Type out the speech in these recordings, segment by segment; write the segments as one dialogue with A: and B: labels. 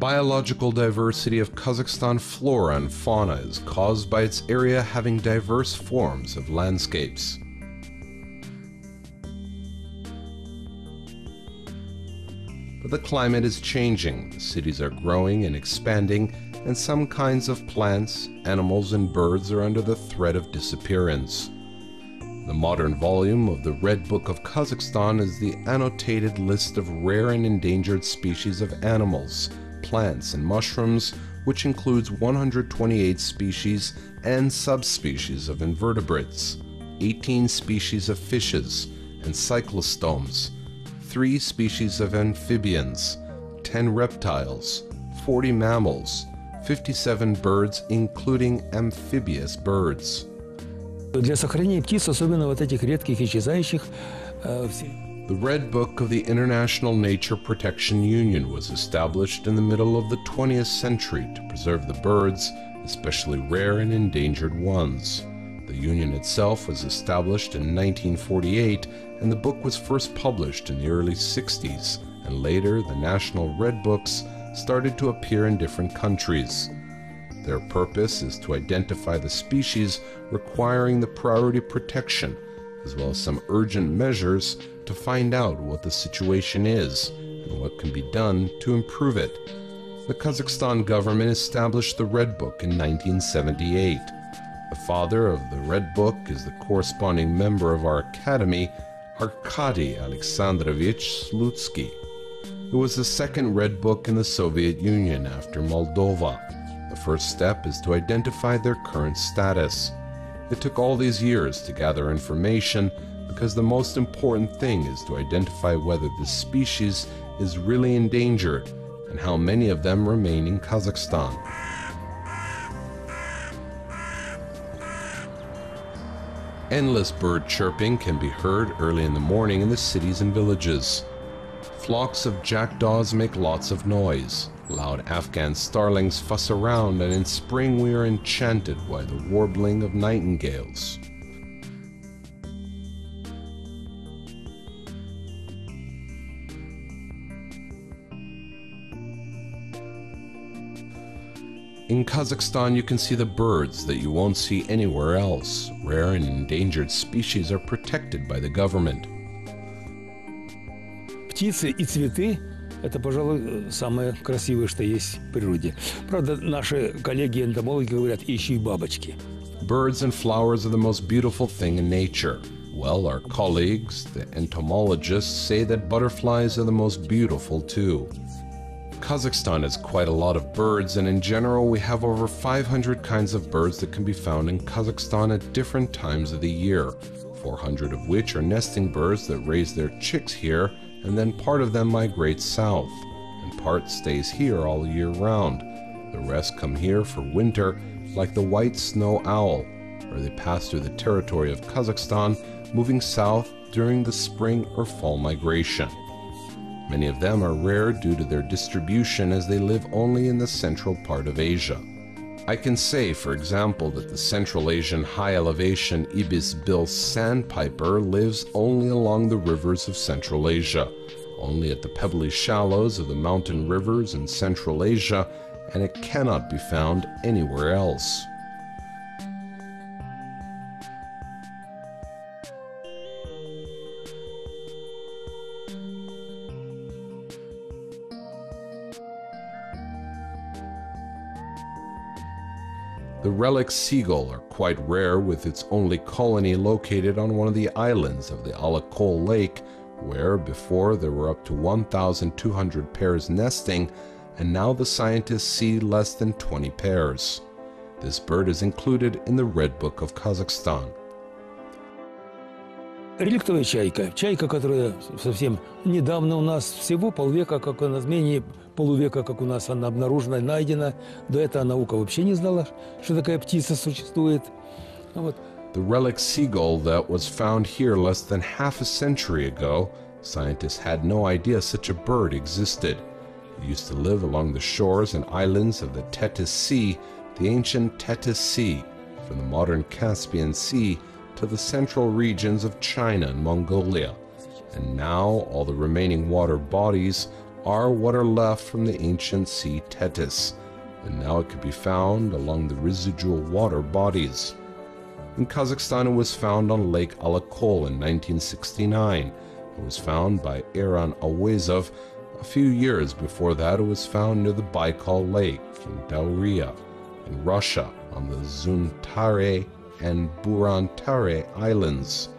A: biological diversity of Kazakhstan flora and fauna is caused by its area having diverse forms of landscapes. But the climate is changing, the cities are growing and expanding, and some kinds of plants, animals, and birds are under the threat of disappearance. The modern volume of the Red Book of Kazakhstan is the annotated list of rare and endangered species of animals, plants, and mushrooms, which includes 128 species and subspecies of invertebrates, 18 species of fishes and cyclostomes, 3 species of amphibians, 10 reptiles, 40 mammals, 57 birds, including amphibious birds.
B: Для сохранения птиц, особенно вот этих редких исчезающих,
A: The Red Book of the International Nature Protection Union was established in the middle of the 20th century to preserve the birds, especially rare and endangered ones. The union itself was established in 1948, and the book was first published in the early 60s, and later the national Red Books started to appear in different countries. Their purpose is to identify the species requiring the priority protection, as well as some urgent measures to find out what the situation is and what can be done to improve it. The Kazakhstan government established the Red Book in 1978. The father of the Red Book is the corresponding member of our academy, Arkady Alexandrovich Slutsky. It was the second Red Book in the Soviet Union after Moldova. The first step is to identify their current status. It took all these years to gather information because the most important thing is to identify whether the species is really endangered and how many of them remain in Kazakhstan. Endless bird chirping can be heard early in the morning in the cities and villages. Flocks of jackdaws make lots of noise. Loud Afghan starlings fuss around, and in spring we are enchanted by the warbling of nightingales. In Kazakhstan you can see the birds that you won't see anywhere else. Rare and endangered species are protected by the government.
B: птицы и цветы – это, пожалуй, самое красивое, что есть в природе. Правда, наши коллеги-энтомологи говорят, еще и бабочки.
A: Birds and flowers are the most beautiful thing in nature. Well, our colleagues, the entomologists, say that butterflies are the most beautiful too. Kazakhstan has quite a lot of birds, and in general we have over 500 kinds of birds that can be found in Kazakhstan at different times of the year, 400 of which are nesting birds that raise their chicks here, and then part of them migrates south, and part stays here all year round. The rest come here for winter, like the white snow owl, or they pass through the territory of Kazakhstan, moving south during the spring or fall migration. Many of them are rare due to their distribution, as they live only in the central part of Asia. I can say, for example, that the Central Asian high-elevation ibis-bill sandpiper lives only along the rivers of Central Asia, only at the pebbly shallows of the mountain rivers in Central Asia, and it cannot be found anywhere else. The relic seagull are quite rare, with its only colony located on one of the islands of the Alakol Lake, where before there were up to 1,200 pairs nesting, and now the scientists see less than 20 pairs. This bird is included in the Red Book of Kazakhstan.
B: Реликтовая чайка. Чайка, которая совсем недавно у нас, всего полвека, как у нас, менее полувека, как у нас она обнаружена, найдена. До этого наука вообще не знала, что такая птица существует. Вот.
A: The relic seagull that was found here less than half a century ago, scientists had no idea such a bird existed. It used to live along the shores and islands of the Tethys Sea, the ancient Tethys Sea, from the modern Caspian Sea to the central regions of China and Mongolia, and now all the remaining water bodies are what are left from the ancient sea Tethys, and now it can be found along the residual water bodies. In Kazakhstan, it was found on Lake Alakol in 1969. It was found by Aaron Awezov. A few years before that, it was found near the Baikal Lake in Dauria, in Russia, on the Zuntare and Burantare Islands.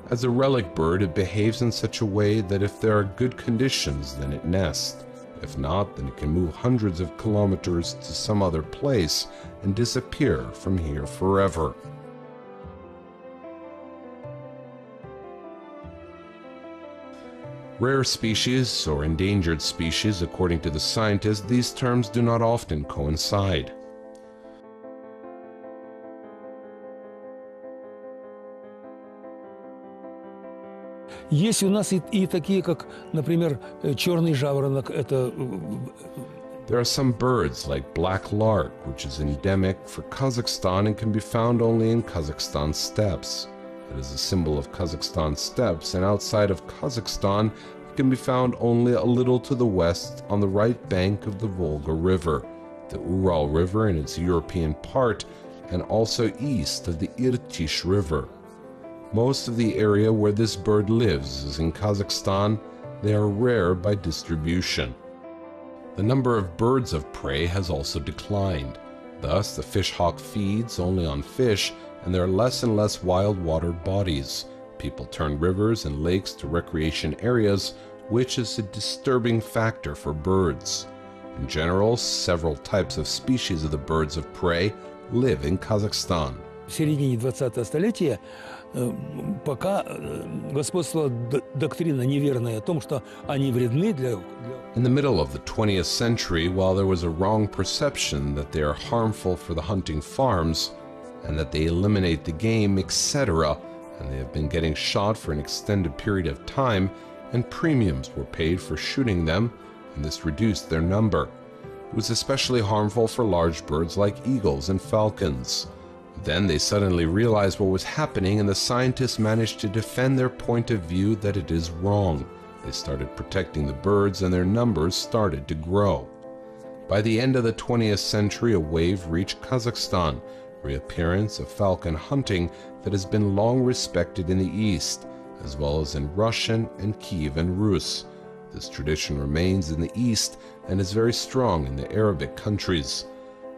A: As a relic bird, it behaves in such a way that if there are good conditions, then it nests. If not, then it can move hundreds of kilometers to some other place and disappear from here forever. Rare species or endangered species, according to the scientists, these terms do not often coincide.
B: Есть у нас и такие, как, например, черный жаворонок. Это...
A: There are some birds like black lark, which is endemic for Kazakhstan and can be found only in Kazakhstan steppes. It is a symbol of Kazakhstan steppes, and outside of Kazakhstan, it can be found only a little to the west on the right bank of the Volga River, the Ural River in its European part, and also east of the Irtysh River. Most of the area where this bird lives is in Kazakhstan. They are rare by distribution. The number of birds of prey has also declined. Thus, the fishhawk feeds only on fish, and there are less and less wild water bodies. People turn rivers and lakes to recreation areas, which is a disturbing factor for birds. In general, several types of species of the birds of prey live in Kazakhstan.
B: В середине 20-го столетия пока господствовала доктрина неверная о том, что они вредны для...
A: In the middle of the 20th century, while there was a wrong perception that they are harmful for the hunting farms and that they eliminate the game, etc., and they have been getting shot for an extended period of time, and premiums were paid for shooting them, and this reduced their number. It was especially harmful for large birds like eagles and falcons. Then they suddenly realized what was happening, and the scientists managed to defend their point of view that it is wrong. They started protecting the birds, and their numbers started to grow. By the end of the 20th century, a wave reached Kazakhstan, reappearance of falcon hunting that has been long respected in the East, as well as in Russian and Kievan Rus. This tradition remains in the East and is very strong in the Arabic countries.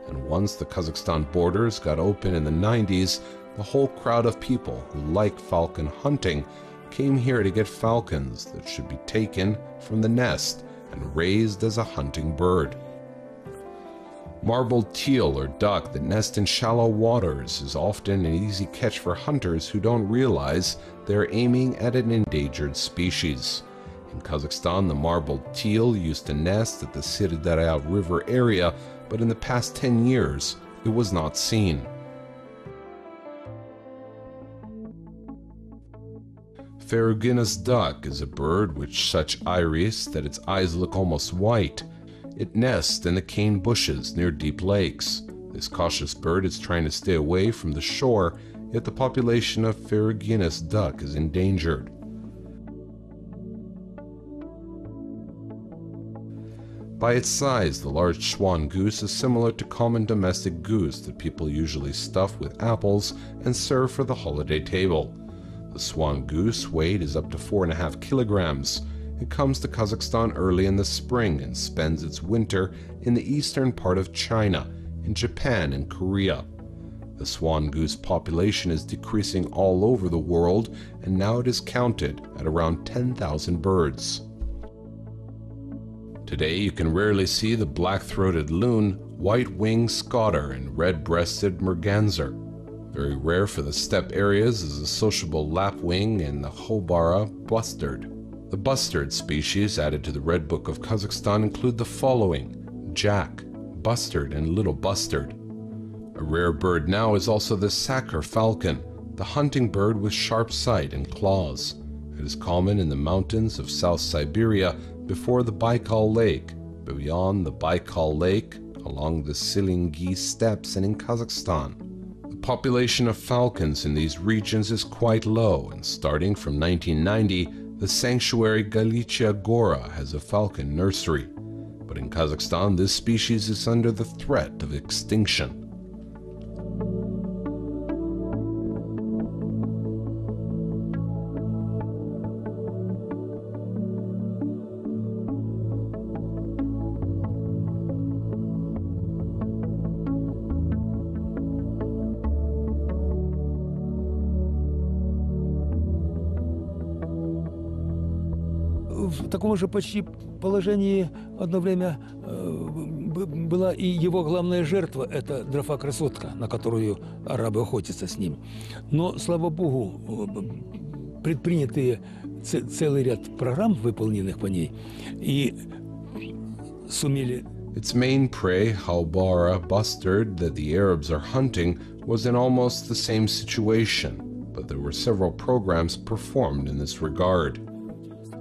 A: And once the Kazakhstan borders got open in the 90s, the whole crowd of people who like falcon hunting came here to get falcons that should be taken from the nest and raised as a hunting bird. Marbled teal or duck that nest in shallow waters is often an easy catch for hunters who don't realize they're aiming at an endangered species. In Kazakhstan, the marbled teal used to nest at the Sirdarya River area, but in the past 10 years, it was not seen. Ferruginous duck is a bird with such iris that its eyes look almost white. It nests in the cane bushes near deep lakes. This cautious bird is trying to stay away from the shore, yet the population of ferruginous duck is endangered. By its size, the large swan goose is similar to common domestic goose that people usually stuff with apples and serve for the holiday table. The swan goose weight is up to 4.5 kilograms. It comes to Kazakhstan early in the spring and spends its winter in the eastern part of China, in Japan and Korea. The swan goose population is decreasing all over the world, and now it is counted at around 10,000 birds. Today you can rarely see the black-throated loon, white-winged scotter, and red-breasted merganser. Very rare for the steppe areas is the sociable lapwing and the Hobara bustard. The bustard species added to the Red Book of Kazakhstan include the following: jack, bustard, and little bustard. A rare bird now is also the saker falcon, the hunting bird with sharp sight and claws. It is common in the mountains of South Siberia before the Baikal Lake, but beyond the Baikal Lake, along the Silingi steppes and in Kazakhstan. The population of falcons in these regions is quite low, and starting from 1990, The sanctuary Galicia Gora has a falcon nursery, but in Kazakhstan this species is under the threat of extinction.
B: В таком же почти положении одно время была и его главная жертва – это дрофа-красотка, на которую арабы охотятся с ним. Но, слава богу, предпринятые целый ряд программ, выполненных по ней, и сумели...
A: Its main prey, Halbara bustard, that the Arabs are hunting, was in almost the same situation, but there were several programs performed in this regard.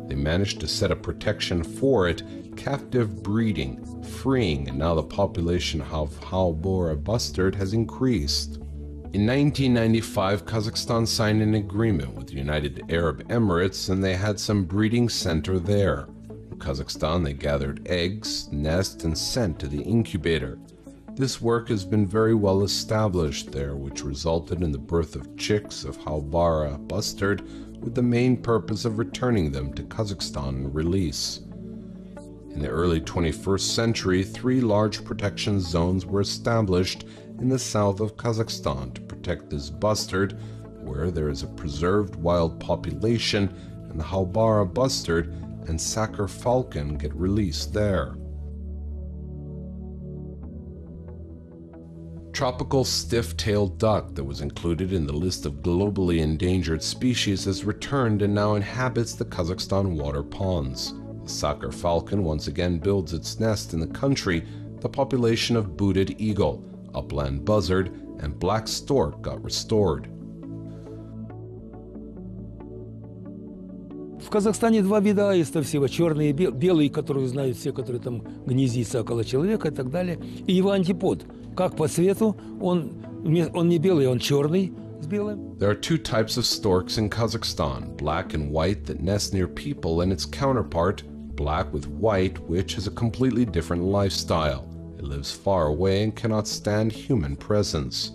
A: They managed to set up protection for it, captive breeding, freeing, and now the population of Halbara bustard has increased. In 1995, Kazakhstan signed an agreement with the United Arab Emirates, and they had some breeding center there. In Kazakhstan, they gathered eggs, nest, and sent to the incubator. This work has been very well established there, which resulted in the birth of chicks of Halbara bustard, with the main purpose of returning them to Kazakhstan and release. In the early 21st century, 3 large protection zones were established in the south of Kazakhstan to protect this bustard, where there is a preserved wild population, and the Halbara bustard and Sakar falcon get released there. Tropical stiff-tailed duck that was included in the list of globally endangered species has returned and now inhabits the Kazakhstan water ponds. The Sakar falcon once again builds its nest in the country. The population of booted eagle, upland buzzard, and black stork got restored.
B: В Казахстане 2 вида аиста всего. Черный и белый, который знают все, которые там гнездится около человека и так далее. И его антипод. Как по цвету, он не белый, он черный с белым.
A: There are 2 types of storks in Kazakhstan, black and white that nest near people, and its counterpart, black with white, which has a completely different lifestyle. It lives far away and cannot stand human presence.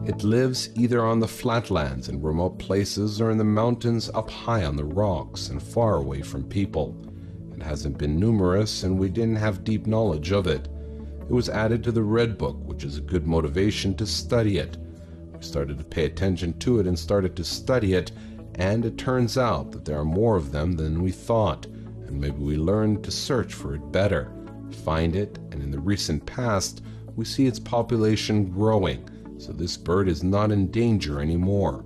A: It lives either on the flatlands in remote places or in the mountains up high on the rocks and far away from people. It hasn't been numerous and we didn't have deep knowledge of it. It was added to the Red Book, which is a good motivation to study it. We started to pay attention to it and started to study it, and it turns out that there are more of them than we thought, and maybe we learned to search for it better, find it, and in the recent past we see its population growing. So this bird is not in danger anymore.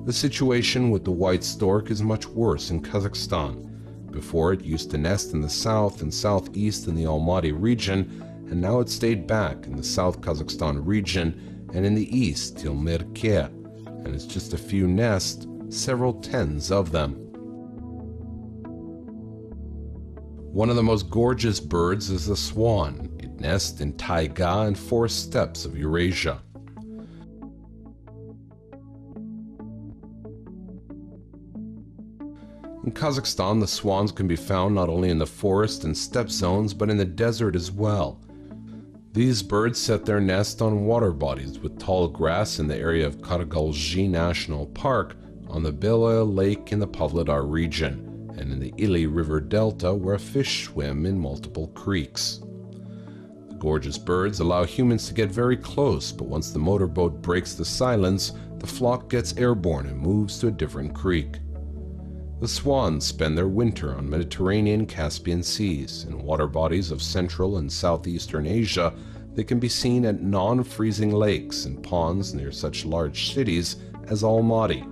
A: The situation with the white stork is much worse in Kazakhstan. Before, it used to nest in the south and southeast in the Almaty region, and now it stayed back in the South Kazakhstan region and in the east till Merke, and it's just a few nests, several tens of them. One of the most gorgeous birds is the swan. It nests in taiga and forest steppes of Eurasia. In Kazakhstan, the swans can be found not only in the forest and steppe zones, but in the desert as well. These birds set their nest on water bodies with tall grass in the area of Karagalzhi National Park, on the Belaya Lake in the Pavlodar region, and in the Ili River Delta where fish swim in multiple creeks. The gorgeous birds allow humans to get very close, but once the motorboat breaks the silence, the flock gets airborne and moves to a different creek. The swans spend their winter on Mediterranean Caspian seas. In water bodies of Central and Southeastern Asia, they can be seen at non-freezing lakes and ponds near such large cities as Almaty.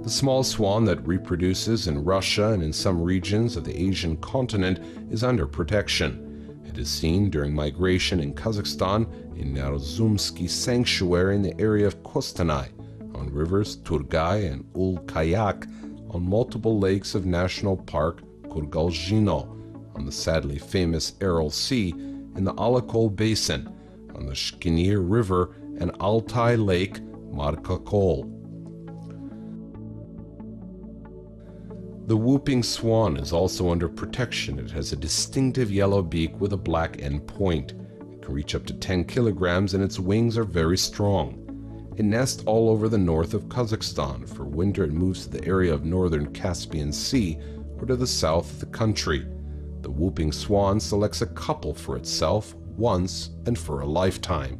A: The small swan that reproduces in Russia and in some regions of the Asian continent is under protection. It is seen during migration in Kazakhstan in Narozumsky Sanctuary in the area of Kostanay, on rivers Turgay and Ul-Kayak, on multiple lakes of National Park Kurgalzhino, on the sadly famous Aral Sea, in the Alakol Basin, on the Shkinir River and Altai Lake Markakol. The whooping swan is also under protection. It has a distinctive yellow beak with a black end point. It can reach up to 10 kilograms and its wings are very strong. It nests all over the north of Kazakhstan. For winter it moves to the area of northern Caspian Sea or to the south of the country. The whooping swan selects a couple for itself once and for a lifetime.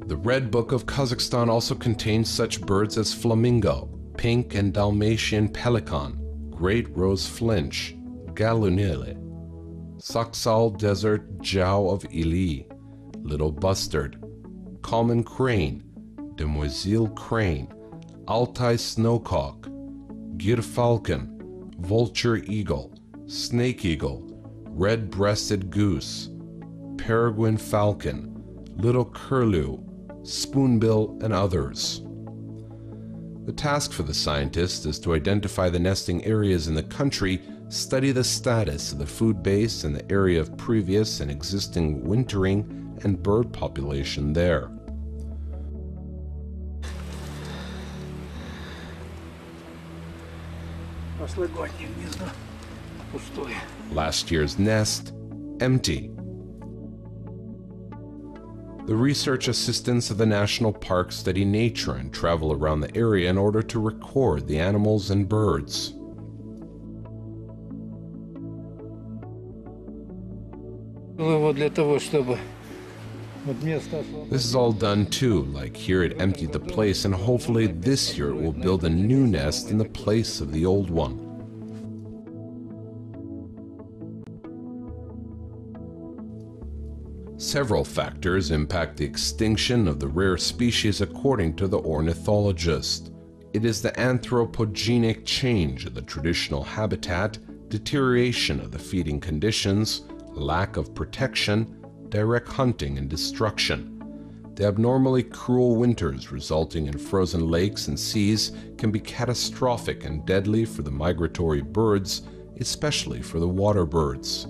A: The Red Book of Kazakhstan also contains such birds as flamingo, pink and Dalmatian pelican, great rose flinch, galunile, Saksal desert jow of Ili, little bustard, common crane, demoiselle crane, Altai snowcock, gyrfalcon, vulture eagle, snake eagle, red-breasted goose, peregrine falcon, little curlew, spoonbill, and others. The task for the scientists is to identify the nesting areas in the country, study the status of the food base and the area of previous and existing wintering and bird population there. Last year's nest, empty. The research assistants of the national park study nature and travel around the area in order to record the animals and birds. This is all done too, like here it emptied the place, and hopefully this year it will build a new nest in the place of the old one. Several factors impact the extinction of the rare species according to the ornithologist. It is the anthropogenic change of the traditional habitat, deterioration of the feeding conditions, lack of protection, direct hunting and destruction. The abnormally cruel winters resulting in frozen lakes and seas can be catastrophic and deadly for the migratory birds, especially for the water birds.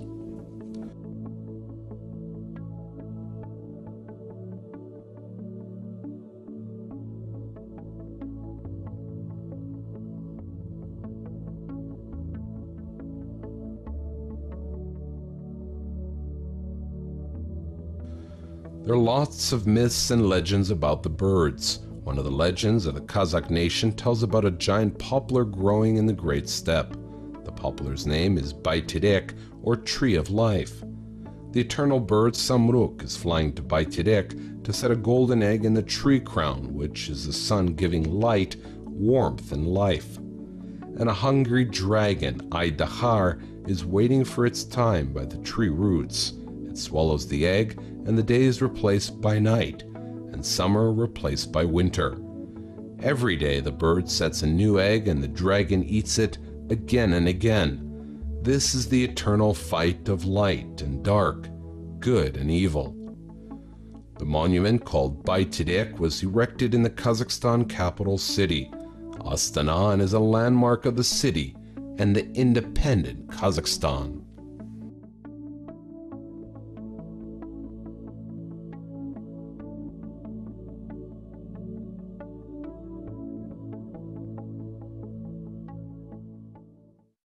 A: There are lots of myths and legends about the birds. One of the legends of the Kazakh nation tells about a giant poplar growing in the Great Steppe. The poplar's name is Bayterek, or Tree of Life. The eternal bird Samruk is flying to Bayterek to set a golden egg in the tree crown, which is the sun giving light, warmth, and life. And a hungry dragon, Aydahar, is waiting for its time by the tree roots. It swallows the egg, and the day is replaced by night, and summer replaced by winter. Every day the bird sets a new egg, and the dragon eats it again and again. This is the eternal fight of light and dark, good and evil. The monument, called Bayterek, was erected in the Kazakhstan capital city, Astana, and is a landmark of the city and the independent Kazakhstan.